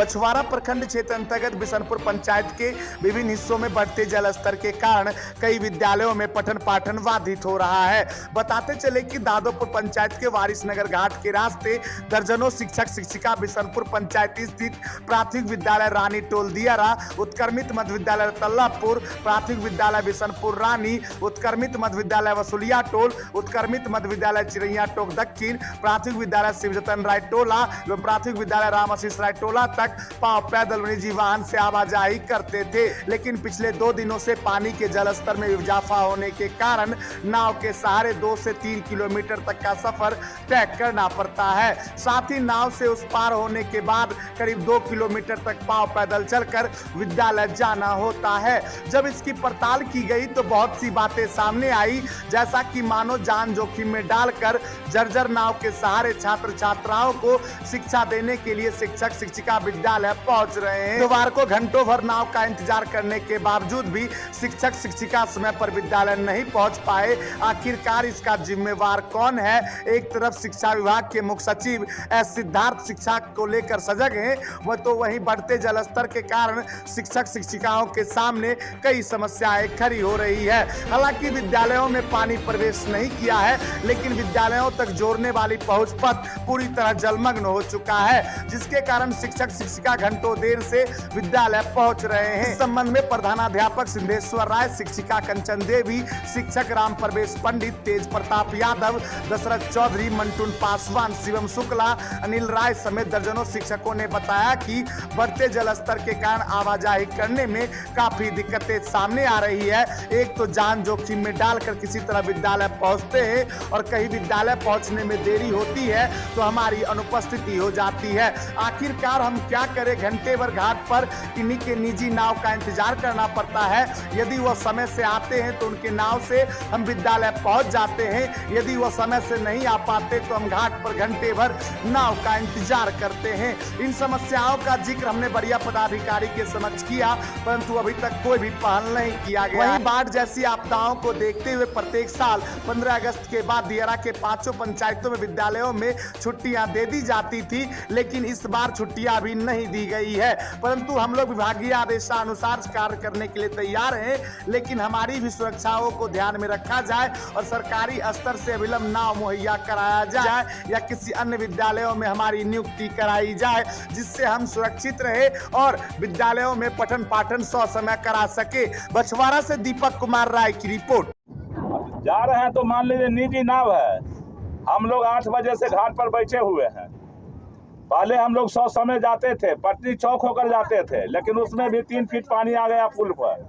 बछवाड़ा प्रखंड क्षेत्र अंतर्गत बिशनपुर पंचायत के विभिन्न हिस्सों में बढ़ते जल स्तर के कारण कई विद्यालयों में पठन पाठन बाधित हो रहा है। बताते चले कि दादोपुर पंचायत के वारिसनगर घाट के रास्ते दर्जनों शिक्षक शिक्षिका बिशनपुर पंचायत स्थित प्राथमिक विद्यालय रानी टोल दियारा, उत्क्रमित मध्य विद्यालय तल्लापुर, प्राथमिक विद्यालय बिशनपुर रानी, उत्क्रमित मध्य विद्यालय वसूलिया टोल, उत्क्रमित मध्य विद्यालय चिरैया टोक दक्षिण, प्राथमिक विद्यालय शिवजतन राय टोला एवं प्राथमिक विद्यालय रामाशीष राय टोला तक पांव पैदल निजी वाहन से आवाजाही करते थे। लेकिन पिछले 2 दिनों से पानी के जलस्तर में इजाफा होने के कारण नाव के सहारे 2 से 3 किलोमीटर तक का सफर तय करना पड़ता है। साथ ही नाव से उस पार होने के बाद करीब 2 किलोमीटर तक पांव पैदल चलकर विद्यालय जाना होता है। जब इसकी पड़ताल की गई तो बहुत सी बातें सामने आई, जैसा कि मानो जान जोखिम में डालकर जर्जर नाव के सहारे छात्र छात्राओं को शिक्षा देने के लिए शिक्षक शिक्षिका विद्यालय पहुंच रहे हैं। बुधवार को घंटों भर नाव का इंतजार करने के बावजूद भी शिक्षक शिक्षिका समय पर विद्यालय नहीं पहुंच पाए। आखिरकार इसका जिम्मेवार कौन है? एक तरफ शिक्षा विभाग के मुख्य सचिव एस सिद्धार्थ शिक्षा को लेकर सजग हैं, वह तो वहीं बढ़ते जलस्तर के कारण शिक्षक शिक्षिकाओं के सामने कई समस्याएं खड़ी हो रही है। हालांकि विद्यालयों में पानी प्रवेश नहीं किया है, लेकिन विद्यालयों तक जोड़ने वाली पहुंच पथ पूरी तरह जलमग्न हो चुका है, जिसके कारण शिक्षक शिक्षिका घंटों देर से विद्यालय पहुंच रहे हैं। इस संबंध में प्रधानाध्यापक सिद्धेश्वर राय, शिक्षिका कंचन देवी, शिक्षक राम प्रवेश पंडित, तेज प्रताप यादव, दशरथ चौधरी, मंटून पासवान, शिवम शुक्ला, अनिल राय समेत दर्जनों शिक्षकों ने बताया कि बढ़ते जलस्तर के कारण आवाजाही करने में काफी दिक्कतें सामने आ रही है। एक तो जान जोखिम में डालकर किसी तरह विद्यालय पहुंचते हैं और कहीं विद्यालय पहुंचने में देरी होती है तो हमारी अनुपस्थिति हो जाती है। आखिरकार हम क्या करें? घंटे भर घाट पर इन्हीं के निजी नाव का इंतजार करना पड़ता है। यदि वह समय से आते हैं तो उनके नाव से हम विद्यालय पहुंच जाते हैं, यदि वह समय से नहीं आ पाते तो हम घाट पर घंटे भर नाव का इंतजार करते हैं। इन समस्याओं का जिक्र हमने बढ़िया पदाधिकारी के समक्ष किया, परंतु अभी तक कोई भी पहल नहीं किया गया। वहीं बाढ़ जैसी आपदाओं को देखते हुए प्रत्येक साल 15 अगस्त के बाद दियारा के 5 पंचायतों में विद्यालयों में छुट्टियां दे दी जाती थी, लेकिन इस बार छुट्टियां अभी नहीं दी गई है। परंतु हम लोग विभागीय आदेशानुसार कार्य करने के लिए तैयार हैं, लेकिन हमारी भी सुरक्षाओं को ध्यान में रखा जाए और सरकारी स्तर से अविलंब नाव मुहैया कराया जाए या किसी अन्य विद्यालयों में हमारी नियुक्ति कराई जाए, जिससे हम सुरक्षित रहे और विद्यालयों में पठन पाठन समय करा सके। बछवाड़ा से दीपक कुमार राय की रिपोर्ट। जा रहे हैं तो मान लीजिए निजी नाव है, हम लोग 8 बजे से घाट पर बैठे हुए हैं। पहले हम लोग 100 समय जाते थे, पटरी चौक होकर जाते थे, लेकिन उसमें भी 3 फीट पानी आ गया पुल पर।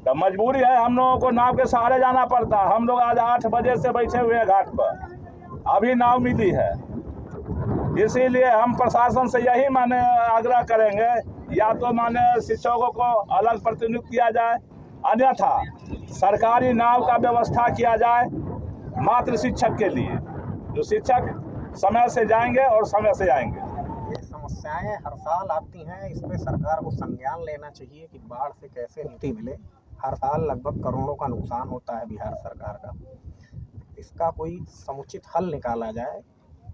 तो मजबूरी है, हम लोगों को नाव के सहारे जाना पड़ता है। हम लोग आज 8 बजे से बैठे हुए हैं घाट पर, अभी नाव मिली है। इसीलिए हम प्रशासन से यही माने आग्रह करेंगे, या तो माने शिक्षकों को अलग प्रतिनियुक्त किया जाए, अन्यथा सरकारी नाव का व्यवस्था किया जाए मात्र शिक्षक के लिए, जो शिक्षक समय से जाएंगे और समय से आएंगे। ये समस्याएं हर साल आती हैं, इस पे सरकार को संज्ञान लेना चाहिए कि बाढ़ से कैसे मुक्ति मिले। हर साल लगभग करोड़ों का नुकसान होता है बिहार सरकार का। इसका कोई समुचित हल निकाला जाए,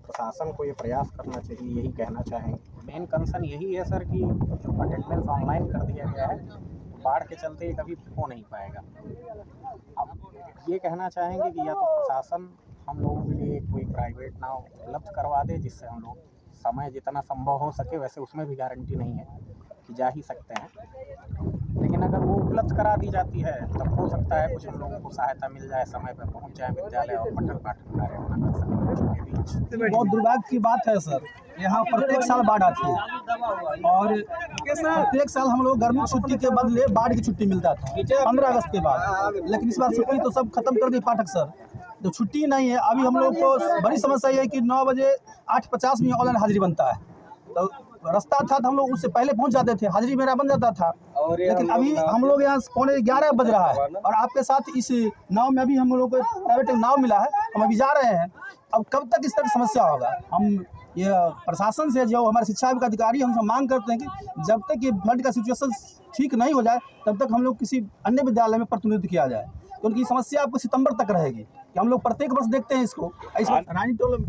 प्रशासन को ये प्रयास करना चाहिए, यही कहना चाहेंगे। मेन कंसर्न यही है सर कि अटेंडेंस ऑनलाइन कर दिया गया है, बाढ़ के चलते कभी हो नहीं पाएगा। अब ये कहना चाहेंगे कि या तो प्रशासन हम लोगों के लिए कोई प्राइवेट नाव उपलब्ध करवा दे, जिससे हम लोग समय जितना संभव हो सके, वैसे उसमें भी गारंटी नहीं है कि जा ही सकते हैं, लेकिन अगर वो उपलब्ध करा दी जाती है तब हो सकता है कुछ हम लोगों को सहायता मिल जाए, समय पर पहुंच जाए विद्यालय और पठन पाठन कार्य अपना कर सकें बच्चों के बीच। बहुत दुर्भाग्य की बात है सर, यहाँ प्रत्येक साल बाढ़ आती है और प्रत्येक साल हम लोग गर्मी छुट्टी के बदले बाढ़ की छुट्टी मिलता था 15 अगस्त के बाद, लेकिन इस बार छुट्टी तो सब खत्म कर दी पाठक सर, तो छुट्टी नहीं है। अभी हम लोग को बड़ी समस्या ये है कि 9 बजे 8:50 में ऑनलाइन हाजिरी बनता है, तो रास्ता था तो हम लोग उससे पहले पहुंच जाते थे, हाजिरी मेरा बन जाता था। लेकिन अभी हम लोग यहाँ 11:15 बज रहा है और आपके साथ इस नाव में अभी हम लोग को प्राइवेट नाव मिला है, हम अभी जा रहे हैं। अब कब तक इस तरह की समस्या होगा? हम ये प्रशासन से जो हमारे शिक्षा विभाग अधिकारी हमसे मांग करते हैं कि जब तक ये फ्लड का सिचुएशन ठीक नहीं हो जाए तब तक हम लोग किसी अन्य विद्यालय में प्रतिनिधित्व किया जाए, तो उनकी समस्या आपको सितंबर तक रहेगी। कि हम लोग प्रत्येक वर्ष देखते हैं इसको। इस रानी टोल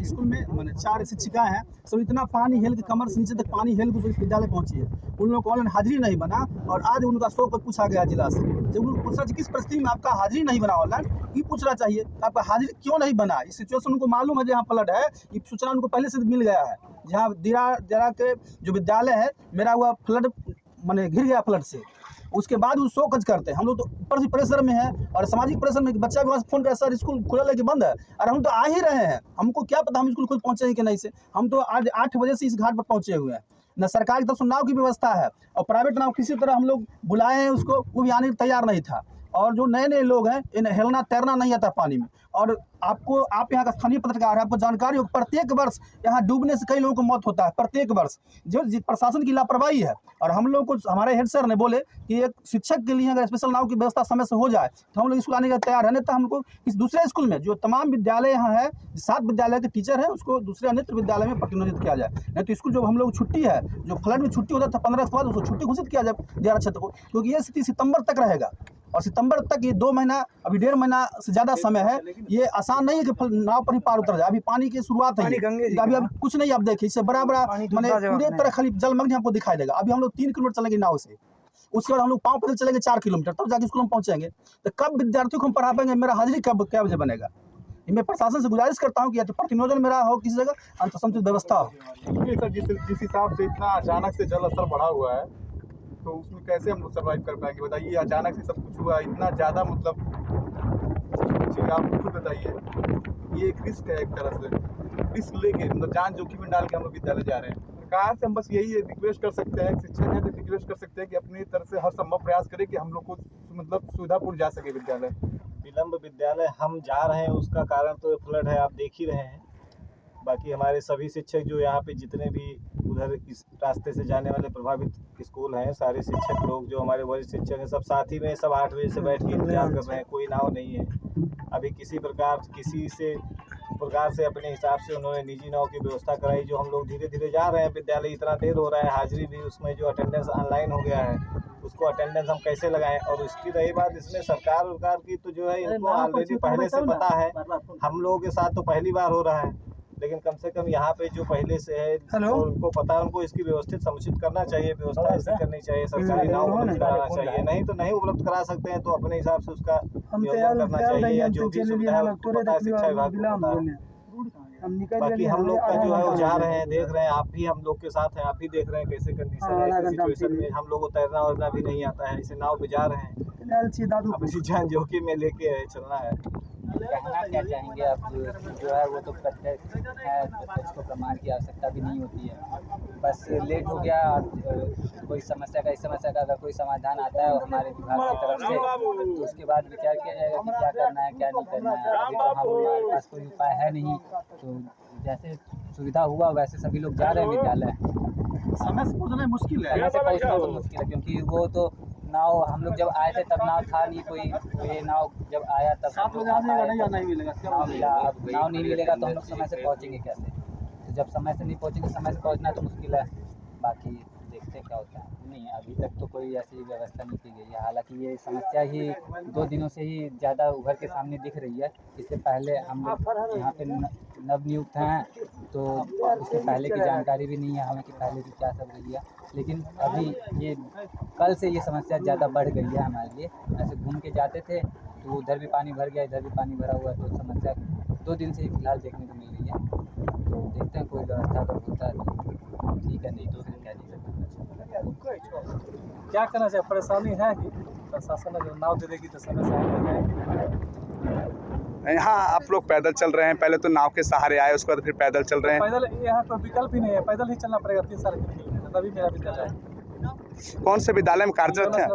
स्कूल में मैंने 4 शिक्षिकाएं हैं, सब इतना पानी हेल के कमर से नीचे तक पानी हेल के उस विद्यालय पहुंची है। उन लोगों को ऑनलाइन हाजिरी नहीं बना और आज उनका 100 को पूछा गया जिला से। जब उनको पूछा किस परिस्थिति में आपका हाजिरी नहीं बना ऑनलाइन, ये पूछना चाहिए आपका हाजिरी क्यों नहीं बना। इस सिचुएशन उनको मालूम है जहाँ फ्लड है, ये सूचना उनको पहले से मिल गया है। जहाँ दिरा के जो विद्यालय है मेरा हुआ फ्लड मैंने घिर गया फ्लड से, उसके बाद वो 100 कज करते हैं। हम लोग तो ऊपर से प्रेशर में है और सामाजिक प्रेशर में, बच्चा के पास फोन पे सर स्कूल खुला लेके बंद है, और हम तो आ ही रहे हैं, हमको क्या पता हम स्कूल खुद पहुंचे हैं कि नहीं से। हम तो आज 8 बजे से इस घाट पर पहुंचे हुए हैं। न सरकार की तरफ से नाव की व्यवस्था है और प्राइवेट नाव किसी तरह हम लोग बुलाए हैं उसको, वो भी आने तैयार नहीं था। और जो नए नए लोग हैं इन्हें हेलना तैरना नहीं आता पानी में। और आप यहाँ का स्थानीय पत्रकार है, आपको जानकारी हो प्रत्येक वर्ष यहाँ डूबने से कई लोगों को मौत होता है प्रत्येक वर्ष, जो प्रशासन की लापरवाही है। और हम लोग को हमारे हेड सर ने बोले कि एक शिक्षक के लिए अगर स्पेशल नाव की व्यवस्था समय से हो जाए तो हम लोग स्कूल आने का तैयार है। नहीं तो हमको इस दूसरे स्कूल में जो तमाम विद्यालय यहाँ है, 7 विद्यालय के टीचर हैं, उसको दूसरे अन्य विद्यालय में प्रतिनिधित किया जाए। नहीं तो स्कूल जो हम लोग छुट्टी है, जो फ्लड में छुट्टी होता था 15 अगस्त बाद, उसको छुट्टी घोषित किया जाए दियारा क्षेत्र को, क्योंकि ये स्थिति सितंबर तक रहेगा। और सितंबर तक ये 2 महीना, अभी 1.5 महीना से ज़्यादा समय है। ये आसान नहीं है कि नाव पर ही पार उतर जाए। अभी पानी की शुरुआत है, अभी कुछ नहीं। आप देखिए इससे बड़ा मैंने पूरे तरह खाली जलमग्न आपको दिखाई देगा। अभी हम लोग 3 किलोमीटर चलेंगे नाव से, उसके बाद हम लोग पाँव पैदल चलेंगे 4 किलोमीटर, तब जाके स्कूल में पहुँचेंगे। तो कब विद्यार्थियों को हम पढ़ा पाएंगे, मेरा हाजिरी कब क्या बजे बनेगा। मैं प्रशासन से गुजारिश करता हूँ कि या तो प्रतिनियोजन मेरा हो, किसी जगह अंतर्संतुलित व्यवस्था हो। सर जिस हिसाब से इतना अचानक से जल स्तर बढ़ा हुआ है, तो उसमें कैसे हम लोग सर्वाइव कर पाएंगे बताइए। अचानक से सब कुछ हुआ, इतना ज़्यादा मतलब चीज़ आप खुद बताइए। ये एक रिस्क है, एक तरह से रिस्क लेके मतलब जान जोखिम में डाल के हम लोग विद्यालय जा रहे हैं। सरकार से हम बस यही रिक्वेस्ट कर सकते हैं, शिक्षक है तो रिक्वेस्ट कर सकते हैं कि अपनी तरफ से हर संभव प्रयास करें कि हम लोग को मतलब सुविधापूर्ण जा सके विद्यालय। विलम्ब विद्यालय हम जा रहे हैं, उसका कारण तो फ्लड है, आप देख ही रहे हैं। बाकी हमारे सभी शिक्षक जो यहाँ पे जितने भी उधर इस रास्ते से जाने वाले प्रभावित स्कूल हैं, सारे शिक्षक लोग जो हमारे वरिष्ठ शिक्षक हैं, सब साथ ही में सब 8 बजे से बैठ के इंतजार कर रहे हैं। कोई नाव नहीं है अभी, किसी प्रकार से अपने हिसाब से उन्होंने निजी नाव की व्यवस्था कराई। जो हम लोग धीरे धीरे जा रहे हैं विद्यालय, इतना देर हो रहा है, हाजिरी भी उसमें जो अटेंडेंस ऑनलाइन हो गया है, उसको अटेंडेंस हम कैसे लगाएं। और उसकी रही बात इसमें सरकार की, तो जो है इनको ऑलरेडी पहले से पता है। हम लोगों के साथ तो पहली बार हो रहा है, लेकिन कम से कम यहाँ पे जो पहले से है तो उनको पता है, उनको इसकी व्यवस्थित समुचित करना चाहिए, व्यवस्था ऐसी करनी चाहिए, सरकारी नाव उपलब्ध कराना चाहिए। नहीं तो नहीं उपलब्ध करा सकते हैं तो अपने हिसाब से उसका नियोजन करना चाहिए, या जो भी सुविधा है उसको पता है, शिक्षा विभाग को पता है। बाकी हम लोग का जो है वो जा रहे हैं, देख रहे हैं, आप भी हम लोग के साथ हैं, आप भी देख रहे हैं कैसे कंडीशन है। ऐसी सिचुएशन में हम लोग को तैरना वरना भी नहीं आता है, इसे नाव पे जा रहे हैं, अपनी जान जोखिम में लेके चलना है। कहना क्या चाहेंगे आप, जो है वो तो प्रत्यक्ष है, प्रत्यक्ष को प्रमाण की आवश्यकता भी नहीं होती है, बस लेट हो गया। कोई समस्या का, इस समस्या का अगर कोई समाधान आता है हमारे विभाग की तरफ से, तो उसके बाद विचार किया जाएगा कि क्या करना है क्या नहीं करना है। अभी तो हमारे पास कोई उपाय है नहीं, तो जैसे सुविधा हुआ वैसे सभी लोग जा रहे हैं विद्यालय। समय से पहुँचना मुश्किल है, समय से पहुँचना तो मुश्किल है, क्योंकि वो तो नाव हम लोग जब आए थे तब नाव था नहीं कोई, ये नाव जब आया तब 7 बजे नहीं मिलेगा, नाव मिला। अब नाव नहीं मिलेगा तो हम लोग समय से पहुँचेंगे कैसे। तो जब समय से नहीं पहुँचेंगे, समय से पहुँचना तो मुश्किल है। बाकी देखते क्या होता है। नहीं, अभी तक तो कोई ऐसी व्यवस्था नहीं की गई है। हालांकि ये समस्या ही 2 दिनों से ही ज़्यादा उभर के सामने दिख रही है। इससे पहले हम लोग यहाँ पे नवनियुक्त हैं, तो उससे पहले की जानकारी भी नहीं है हमें कि पहले की क्या सब रही है। लेकिन अभी ये कल से ये समस्या ज़्यादा बढ़ गई है हमारे लिए। ऐसे घूम के जाते थे तो उधर भी पानी भर गया, इधर भी पानी भरा हुआ, तो समस्या 2 दिन से ही फिलहाल देखने को मिल रही है। तो देखते हैं कोई व्यवस्था अगर होता है तो ठीक है, नहीं तो फिर क्या नहीं सकता। क्या करना चाहिए, परेशानी है कि प्रशासन अगर नाव दे देगी तो समय से यहाँ आप लोग पैदल चल रहे हैं, पहले तो नाव के सहारे आए, उसके बाद फिर पैदल चल रहे हैं। पैदल यहाँ तो विकल्प ही नहीं है, पैदल ही चलना पड़ेगा 3 साढ़े 3 किलोमीटर, तभी मेरा विद्यालय है। कौन से विद्यालय में कार्यरत हैं?